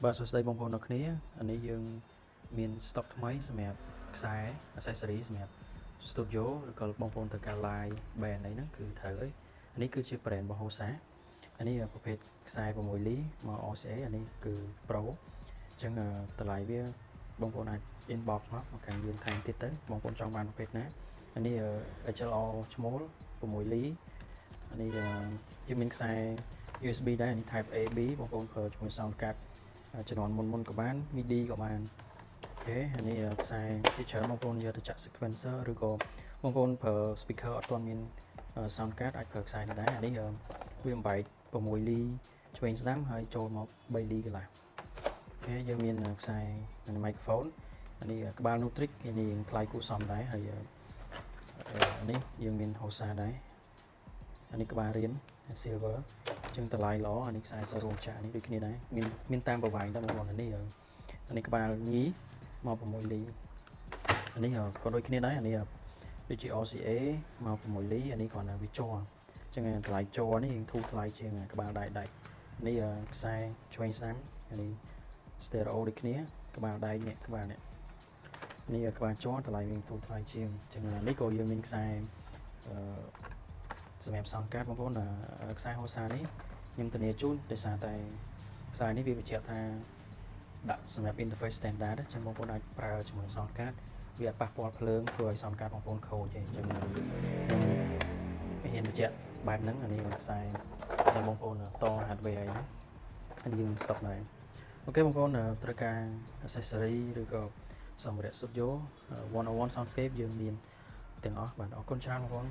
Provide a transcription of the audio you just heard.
បាទសួស្តីបងប្អូនទាំងគ្នាអានេះយើងមាន stock ថ្មីសម្រាប់ខ្សែ accessory សម្រាប់ studio ឬក៏បងប្អូនត្រូវការ line band អីហ្នឹងគឺត្រូវហើយអានេះគឺជា brand របស់ Hosa អានេះប្រភេទខ្សែ6លីមក RCA អានេះគឺ Pro អញ្ចឹងតម្លៃវាបងប្អូនអាច inbox មកខាងយើងថែមទៀតទៅបងប្អូនចង់បានប្រភេទណាអានេះ HLR ឈ្មោល6លីអានេះយើងមានខ្សែ USB ដែរអានេះ Type A B បងប្អូនប្រើជាមួយ sound card ជំនាន់មុនក៏បាន MIDI ក៏បានអូខេអានេះខ្សែជាច្រើនបងប្អូនយកទៅចាក់ sequencer ឬក៏បងប្អូនប្រើ speaker អត់ទាន់មាន sound card អាចប្រើខ្សែនេះដែរអានេះវាបំបែក6លីឆ្វេងស្ដាំហើយចូលមក3លីកន្លះអូខេយើងមានខ្សែ microphone អានេះក្បាល Nutrix គេនេះថ្លៃគួរសមដែរហើយនេះយើងមាន Hosa ដែរអានេះក្បាលរៀន silver ចឹងតម្លៃល្អអានេះខ្សែសរោងចក្រនេះដូចគ្នាដែរមានតាមប្រវែងដែរបងប្អូនអានេះក្បាលញីមក6លីអានេះក៏ដូចគ្នាដែរអានេះដូចជា RCA មក6លីអានេះគ្រាន់តែវាជ័រចឹងតម្លៃជ័រនេះយើងធូរថ្លៃជាងក្បាលដែកនេះខ្សែឆ្វេងស្ដាំអានេះ stereo ដូចគ្នាក្បាលដែកនេះក្បាលនេះក្បាលជ័រតម្លៃវាធូរថ្លៃជាងចឹងនេះក៏យើងមានខ្សែសម្រាប់សង្កត់បងប្អូនខ្សែ Hosa នេះខ្ញុំធានាជូនដោយសារតែខ្សែនេះវាបញ្ជាក់ថាដាក់សម្រាប់ interface standard ចឹងបងប្អូនអាចប្រើជាមួយ sound card វាអត់ប៉ះពាល់ភ្លើងធ្វើឲ្យ sound card បងប្អូនខូចទេចឹងវាហ៊ានបញ្ជាក់បែបហ្នឹងអានេះខ្សែដែលបងប្អូនត hardware អីនេះយើង stock ដែរអូខេបងប្អូនត្រូវការ accessory ឬក៏សម្ភារៈ studio 101 soundscape យើងមានទាំងអស់បាទអរគុណច្រើនបងប្អូន